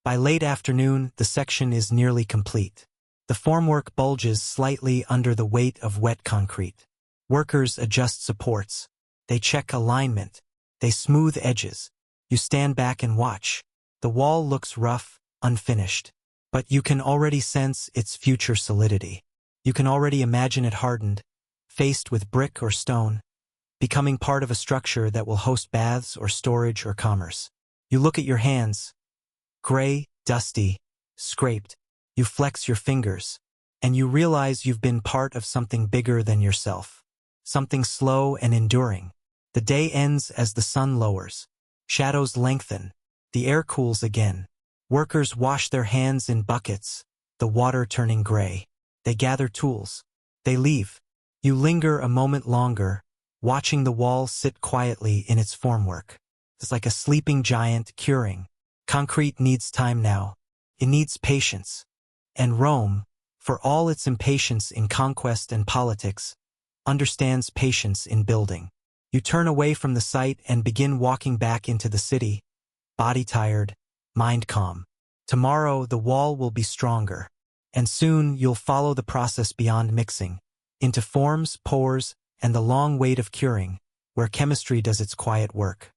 By late afternoon, the section is nearly complete. The formwork bulges slightly under the weight of wet concrete. Workers adjust supports. They check alignment. They smooth edges. You stand back and watch. The wall looks rough, unfinished. But you can already sense its future solidity. You can already imagine it hardened, faced with brick or stone, becoming part of a structure that will host baths or storage or commerce. You look at your hands, gray, dusty, scraped. You flex your fingers, and you realize you've been part of something bigger than yourself. Something slow and enduring. The day ends as the sun lowers. Shadows lengthen. The air cools again. Workers wash their hands in buckets, the water turning gray. They gather tools. They leave. You linger a moment longer, watching the wall sit quietly in its formwork. It's like a sleeping giant curing. Concrete needs time now. It needs patience. And Rome, for all its impatience in conquest and politics, understands patience in building. You turn away from the site and begin walking back into the city, body tired, mind calm. Tomorrow the wall will be stronger, and soon you'll follow the process beyond mixing, into forms, pores, and the long wait of curing, where chemistry does its quiet work.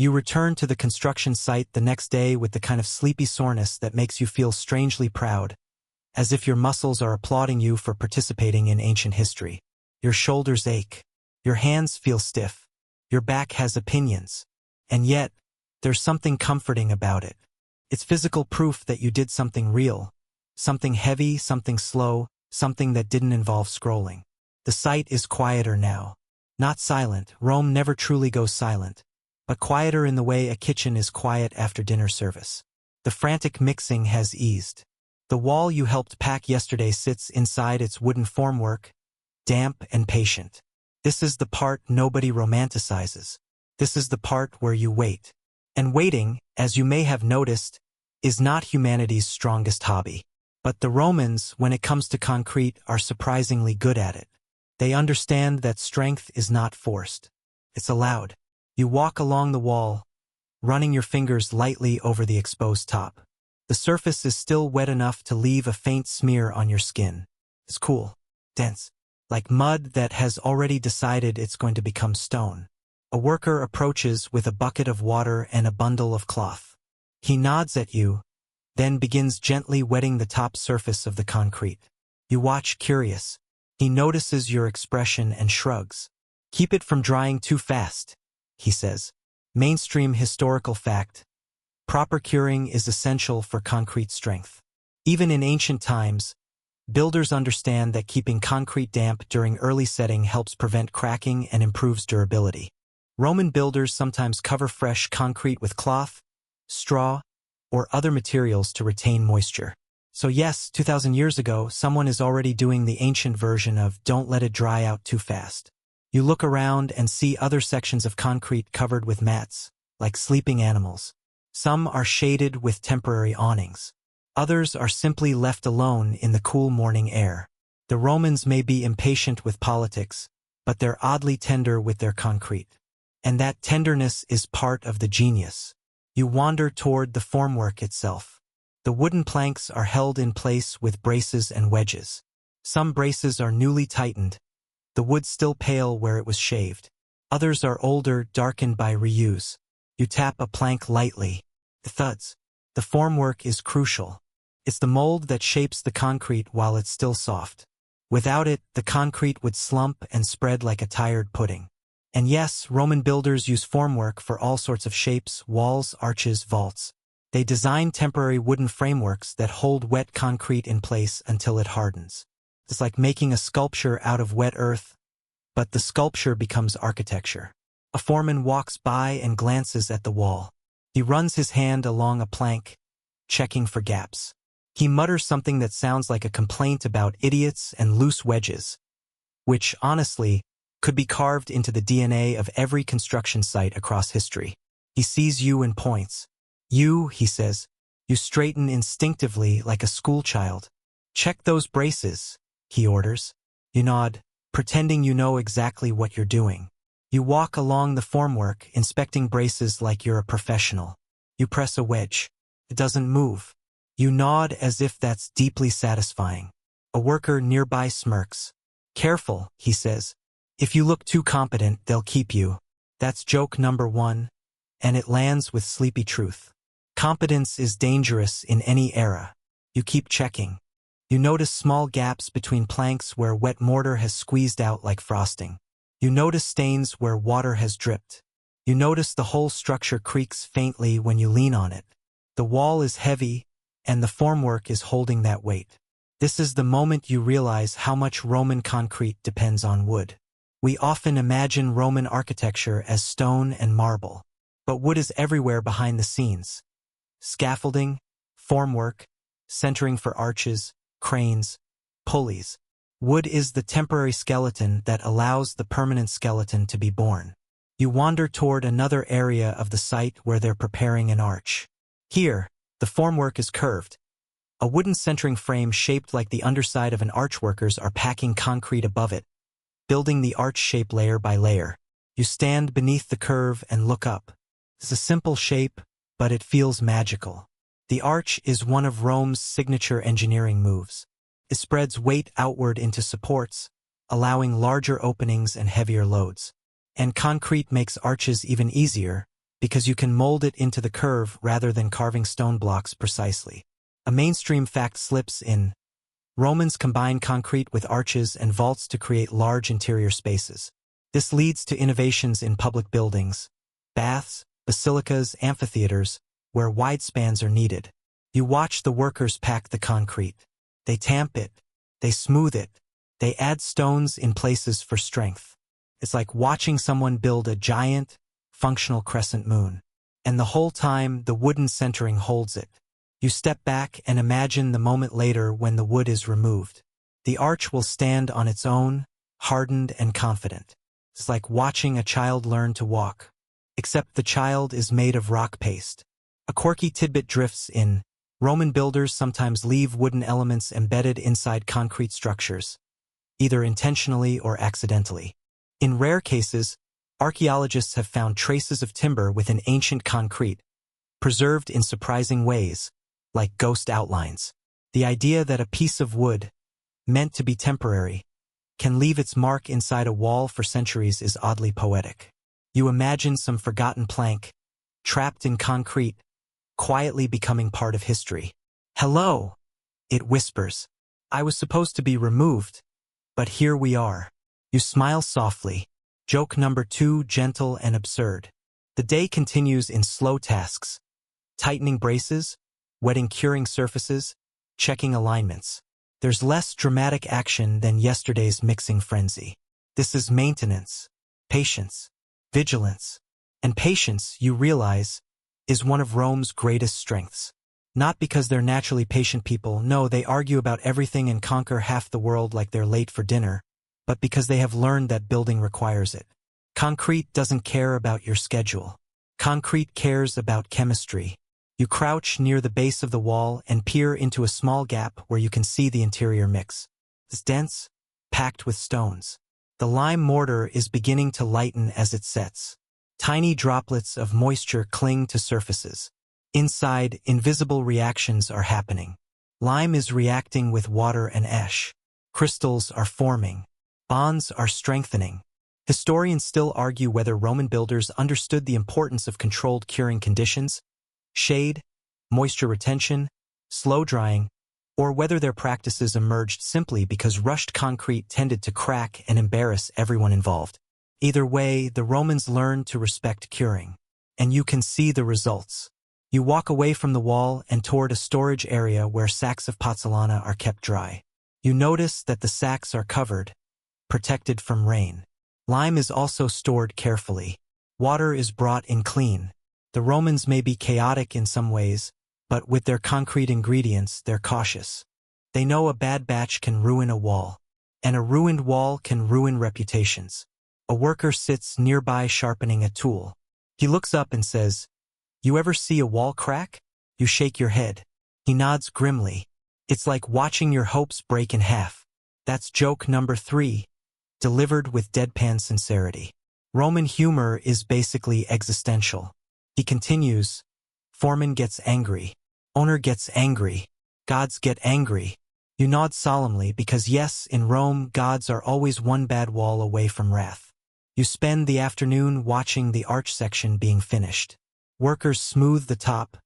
You return to the construction site the next day with the kind of sleepy soreness that makes you feel strangely proud, as if your muscles are applauding you for participating in ancient history. Your shoulders ache. Your hands feel stiff. Your back has opinions. And yet, there's something comforting about it. It's physical proof that you did something real. Something heavy, something slow, something that didn't involve scrolling. The site is quieter now. Not silent. Rome never truly goes silent. But quieter in the way a kitchen is quiet after dinner service. The frantic mixing has eased. The wall you helped pack yesterday sits inside its wooden formwork, damp and patient. This is the part nobody romanticizes. This is the part where you wait. And waiting, as you may have noticed, is not humanity's strongest hobby. But the Romans, when it comes to concrete, are surprisingly good at it. They understand that strength is not forced. It's allowed. You walk along the wall, running your fingers lightly over the exposed top. The surface is still wet enough to leave a faint smear on your skin. It's cool, dense, like mud that has already decided it's going to become stone. A worker approaches with a bucket of water and a bundle of cloth. He nods at you, then begins gently wetting the top surface of the concrete. You watch curious. He notices your expression and shrugs. "Keep it from drying too fast," he says. Mainstream historical fact. Proper curing is essential for concrete strength. Even in ancient times, builders understand that keeping concrete damp during early setting helps prevent cracking and improves durability. Roman builders sometimes cover fresh concrete with cloth, straw, or other materials to retain moisture. So yes, 2,000 years ago, someone is already doing the ancient version of "don't let it dry out too fast." You look around and see other sections of concrete covered with mats, like sleeping animals. Some are shaded with temporary awnings. Others are simply left alone in the cool morning air. The Romans may be impatient with politics, but they're oddly tender with their concrete. And that tenderness is part of the genius. You wander toward the formwork itself. The wooden planks are held in place with braces and wedges. Some braces are newly tightened, the wood still pale where it was shaved. Others are older, darkened by reuse. You tap a plank lightly. It thuds. The formwork is crucial. It's the mold that shapes the concrete while it's still soft. Without it, the concrete would slump and spread like a tired pudding. And yes, Roman builders use formwork for all sorts of shapes: walls, arches, vaults. They design temporary wooden frameworks that hold wet concrete in place until it hardens. It's like making a sculpture out of wet earth, but the sculpture becomes architecture. A foreman walks by and glances at the wall. He runs his hand along a plank, checking for gaps. He mutters something that sounds like a complaint about idiots and loose wedges, which, honestly, could be carved into the DNA of every construction site across history. He sees you and points. "You," he says. You straighten instinctively like a schoolchild. "Check those braces," he orders. You nod, pretending you know exactly what you're doing. You walk along the formwork, inspecting braces like you're a professional. You press a wedge. It doesn't move. You nod as if that's deeply satisfying. A worker nearby smirks. Careful, he says. If you look too competent, they'll keep you. That's joke number 1, and it lands with sleepy truth. Competence is dangerous in any era. You keep checking. You notice small gaps between planks where wet mortar has squeezed out like frosting. You notice stains where water has dripped. You notice the whole structure creaks faintly when you lean on it. The wall is heavy, and the formwork is holding that weight. This is the moment you realize how much Roman concrete depends on wood. We often imagine Roman architecture as stone and marble, but wood is everywhere behind the scenes. Scaffolding, formwork, centering for arches, cranes, pulleys. Wood is the temporary skeleton that allows the permanent skeleton to be born. You wander toward another area of the site where they're preparing an arch. Here, the formwork is curved. A wooden centering frame shaped like the underside of an arch. Workers are packing concrete above it, building the arch shape layer by layer. You stand beneath the curve and look up. It's a simple shape, but it feels magical. The arch is one of Rome's signature engineering moves. It spreads weight outward into supports, allowing larger openings and heavier loads. And concrete makes arches even easier, because you can mold it into the curve rather than carving stone blocks precisely. A mainstream fact slips in. Romans combined concrete with arches and vaults to create large interior spaces. This leads to innovations in public buildings, baths, basilicas, amphitheaters, where wide spans are needed. You watch the workers pack the concrete. They tamp it, they smooth it, they add stones in places for strength. It's like watching someone build a giant, functional crescent moon. And the whole time, the wooden centering holds it. You step back and imagine the moment later when the wood is removed. The arch will stand on its own, hardened and confident. It's like watching a child learn to walk. Except the child is made of rock paste. A quirky tidbit drifts in. Roman builders sometimes leave wooden elements embedded inside concrete structures, either intentionally or accidentally. In rare cases, archaeologists have found traces of timber within ancient concrete, preserved in surprising ways, like ghost outlines. The idea that a piece of wood, meant to be temporary, can leave its mark inside a wall for centuries is oddly poetic. You imagine some forgotten plank, trapped in concrete, quietly becoming part of history. Hello, it whispers. I was supposed to be removed, but here we are. You smile softly. Joke number 2, gentle and absurd. The day continues in slow tasks. Tightening braces, wetting curing surfaces, checking alignments. There's less dramatic action than yesterday's mixing frenzy. This is maintenance, patience, vigilance. And patience, you realize, is one of Rome's greatest strengths. Not because they're naturally patient people, no, they argue about everything and conquer half the world like they're late for dinner, but because they have learned that building requires it. Concrete doesn't care about your schedule. Concrete cares about chemistry. You crouch near the base of the wall and peer into a small gap where you can see the interior mix. It's dense, packed with stones. The lime mortar is beginning to lighten as it sets. Tiny droplets of moisture cling to surfaces. Inside, invisible reactions are happening. Lime is reacting with water and ash. Crystals are forming. Bonds are strengthening. Historians still argue whether Roman builders understood the importance of controlled curing conditions, shade, moisture retention, slow drying, or whether their practices emerged simply because rushed concrete tended to crack and embarrass everyone involved. Either way, the Romans learned to respect curing, and you can see the results. You walk away from the wall and toward a storage area where sacks of pozzolana are kept dry. You notice that the sacks are covered, protected from rain. Lime is also stored carefully. Water is brought in clean. The Romans may be chaotic in some ways, but with their concrete ingredients, they're cautious. They know a bad batch can ruin a wall, and a ruined wall can ruin reputations. A worker sits nearby sharpening a tool. He looks up and says, "You ever see a wall crack?" You shake your head. He nods grimly. It's like watching your hopes break in half. That's joke number 3, delivered with deadpan sincerity. Roman humor is basically existential. He continues, "Foreman gets angry. Owner gets angry. Gods get angry. You nod solemnly because yes, in Rome, gods are always one bad wall away from wrath. You spend the afternoon watching the arch section being finished. Workers smooth the top,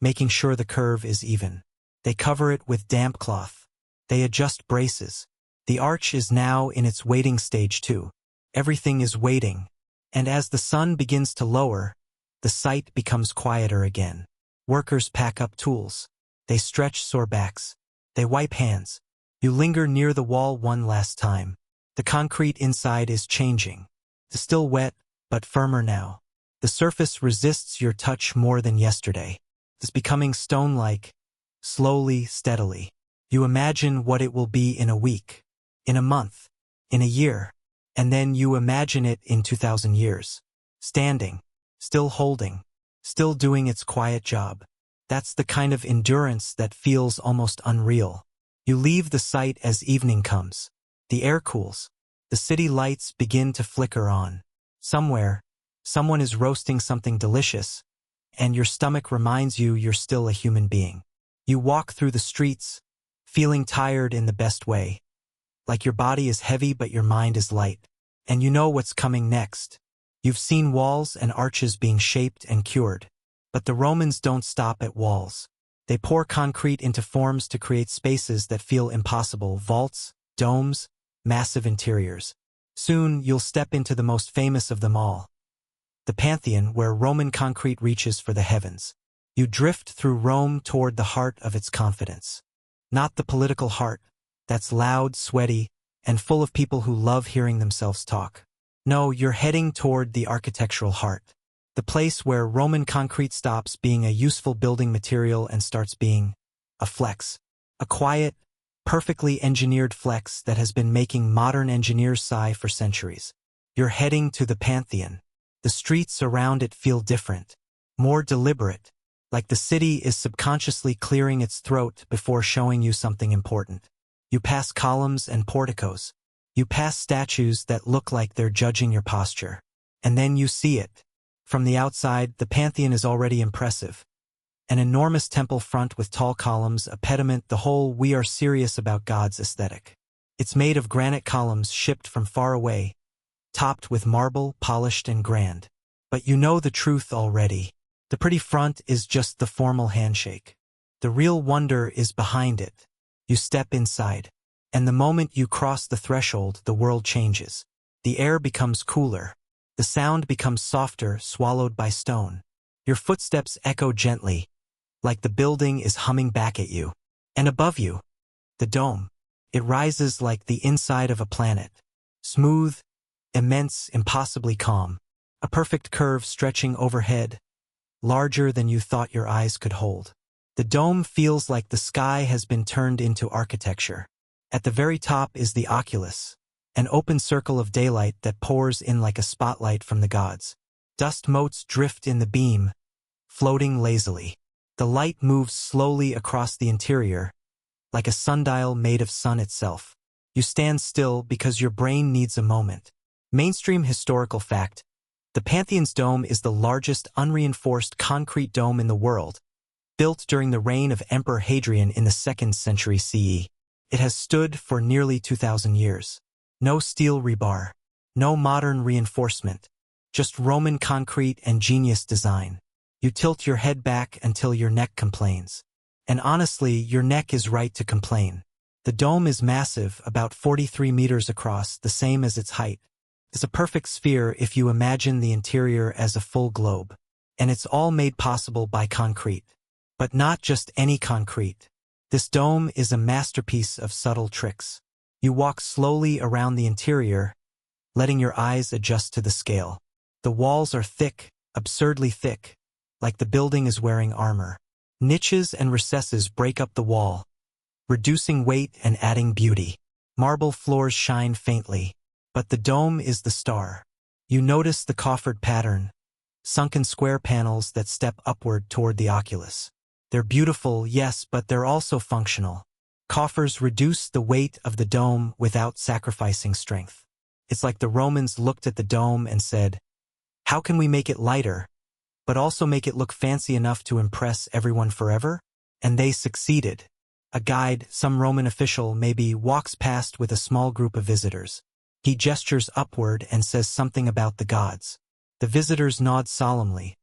making sure the curve is even. They cover it with damp cloth. They adjust braces. The arch is now in its waiting stage too. Everything is waiting. And as the sun begins to lower, the site becomes quieter again. Workers pack up tools. They stretch sore backs. They wipe hands. You linger near the wall one last time. The concrete inside is changing. It's still wet, but firmer now. The surface resists your touch more than yesterday. It's becoming stone-like, slowly, steadily. You imagine what it will be in a week, in a month, in a year, and then you imagine it in 2,000 years. Standing, still holding, still doing its quiet job. That's the kind of endurance that feels almost unreal. You leave the site as evening comes. The air cools. The city lights begin to flicker on. Somewhere, someone is roasting something delicious, and your stomach reminds you you're still a human being. You walk through the streets, feeling tired in the best way. Like your body is heavy but your mind is light. And you know what's coming next. You've seen walls and arches being shaped and cured. But the Romans don't stop at walls. They pour concrete into forms to create spaces that feel impossible: vaults, domes, massive interiors. Soon you'll step into the most famous of them all. The Pantheon, where Roman concrete reaches for the heavens. You drift through Rome toward the heart of its confidence. Not the political heart, that's loud, sweaty, and full of people who love hearing themselves talk. No, you're heading toward the architectural heart. The place where Roman concrete stops being a useful building material and starts being a flex. A quiet, perfectly engineered flex that has been making modern engineers sigh for centuries. You're heading to the Pantheon. The streets around it feel different, more deliberate, like the city is subconsciously clearing its throat before showing you something important. You pass columns and porticos. You pass statues that look like they're judging your posture. And then you see it. From the outside, the Pantheon is already impressive. An enormous temple front with tall columns, a pediment, the whole "we are serious about God's" aesthetic. It's made of granite columns shipped from far away, topped with marble, polished and grand. But you know the truth already. The pretty front is just the formal handshake. The real wonder is behind it. You step inside. And the moment you cross the threshold, the world changes. The air becomes cooler. The sound becomes softer, swallowed by stone. Your footsteps echo gently, like the building is humming back at you. And above you, the dome. It rises like the inside of a planet. Smooth, immense, impossibly calm. A perfect curve stretching overhead, larger than you thought your eyes could hold. The dome feels like the sky has been turned into architecture. At the very top is the oculus, an open circle of daylight that pours in like a spotlight from the gods. Dust motes drift in the beam, floating lazily. The light moves slowly across the interior, like a sundial made of sun itself. You stand still because your brain needs a moment. Mainstream historical fact: the Pantheon's dome is the largest unreinforced concrete dome in the world, built during the reign of Emperor Hadrian in the 2nd century CE. It has stood for nearly 2,000 years. No steel rebar, no modern reinforcement, just Roman concrete and genius design. You tilt your head back until your neck complains. And honestly, your neck is right to complain. The dome is massive, about 43 meters across, the same as its height. It's a perfect sphere if you imagine the interior as a full globe. And it's all made possible by concrete. But not just any concrete. This dome is a masterpiece of subtle tricks. You walk slowly around the interior, letting your eyes adjust to the scale. The walls are thick, absurdly thick, like the building is wearing armor. Niches and recesses break up the wall, reducing weight and adding beauty. Marble floors shine faintly, but the dome is the star. You notice the coffered pattern, sunken square panels that step upward toward the oculus. They're beautiful, yes, but they're also functional. Coffers reduce the weight of the dome without sacrificing strength. It's like the Romans looked at the dome and said, "How can we make it lighter, but also make it look fancy enough to impress everyone forever?" And they succeeded. A guide, some Roman official, maybe walks past with a small group of visitors. He gestures upward and says something about the gods. The visitors nod solemnly,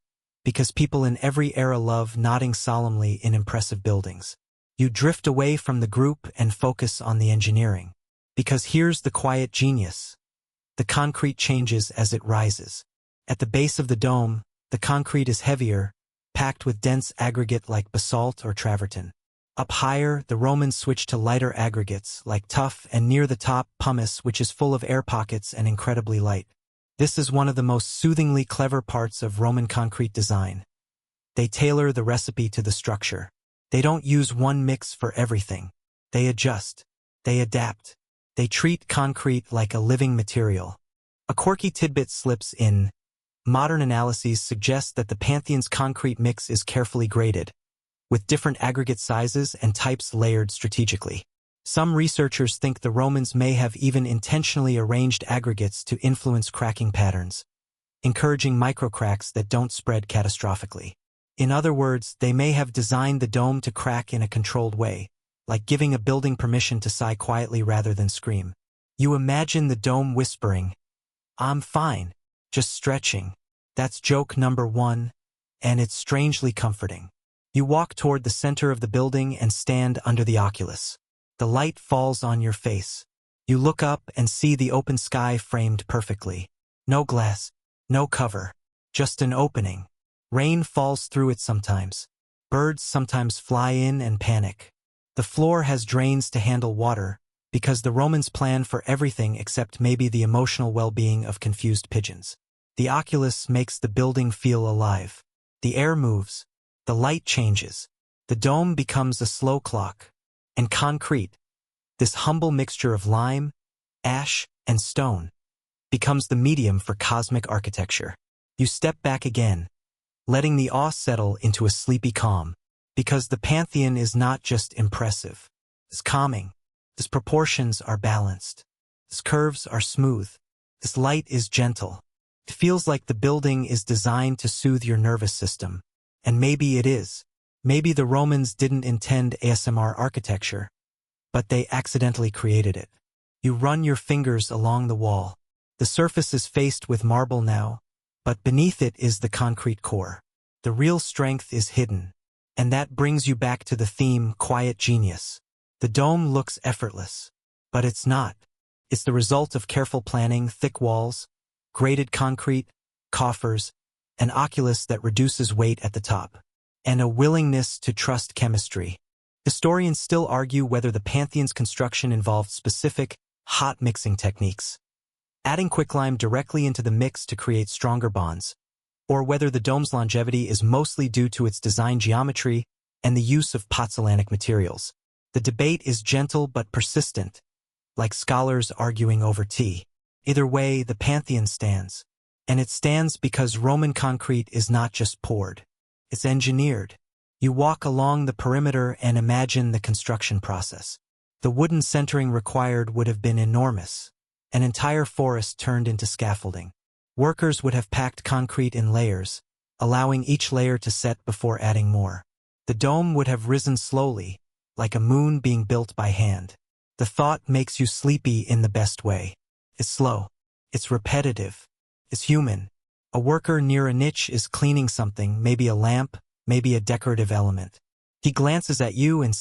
because people in every era love nodding solemnly in impressive buildings. You drift away from the group and focus on the engineering. Because here's the quiet genius. The concrete changes as it rises. At the base of the dome, the concrete is heavier, packed with dense aggregate like basalt or travertine. Up higher, the Romans switched to lighter aggregates like tuff, and near the top, pumice, which is full of air pockets and incredibly light. This is one of the most soothingly clever parts of Roman concrete design. They tailor the recipe to the structure. They don't use one mix for everything. They adjust. They adapt. They treat concrete like a living material. A quirky tidbit slips in. Modern analyses suggest that the Pantheon's concrete mix is carefully graded, with different aggregate sizes and types layered strategically. Some researchers think the Romans may have even intentionally arranged aggregates to influence cracking patterns, encouraging microcracks that don't spread catastrophically. In other words, they may have designed the dome to crack in a controlled way, like giving a building permission to sigh quietly rather than scream. You imagine the dome whispering, "I'm fine, just stretching." That's joke number one, and it's strangely comforting. You walk toward the center of the building and stand under the oculus. The light falls on your face. You look up and see the open sky framed perfectly. No glass, no cover, just an opening. Rain falls through it sometimes. Birds sometimes fly in and panic. The floor has drains to handle water, because the Romans planned for everything except maybe the emotional well-being of confused pigeons. The oculus makes the building feel alive. The air moves. The light changes. The dome becomes a slow clock. And concrete, this humble mixture of lime, ash, and stone, becomes the medium for cosmic architecture. You step back again, letting the awe settle into a sleepy calm, because the Pantheon is not just impressive. It's calming. Its proportions are balanced. Its curves are smooth. Its light is gentle. It feels like the building is designed to soothe your nervous system. And maybe it is. Maybe the Romans didn't intend ASMR architecture, but they accidentally created it. You run your fingers along the wall. The surface is faced with marble now, but beneath it is the concrete core. The real strength is hidden. And that brings you back to the theme, quiet genius. The dome looks effortless, but it's not. It's the result of careful planning, thick walls, graded concrete, coffers, an oculus that reduces weight at the top, and a willingness to trust chemistry. Historians still argue whether the Pantheon's construction involved specific, hot mixing techniques, adding quicklime directly into the mix to create stronger bonds, or whether the dome's longevity is mostly due to its design geometry and the use of pozzolanic materials. The debate is gentle but persistent, like scholars arguing over tea. Either way, the Pantheon stands. And it stands because Roman concrete is not just poured. It's engineered. You walk along the perimeter and imagine the construction process. The wooden centering required would have been enormous. An entire forest turned into scaffolding. Workers would have packed concrete in layers, allowing each layer to set before adding more. The dome would have risen slowly, like a moon being built by hand. The thought makes you sleepy in the best way. It's slow. It's repetitive. It's human. A worker near a niche is cleaning something, maybe a lamp, maybe a decorative element. He glances at you and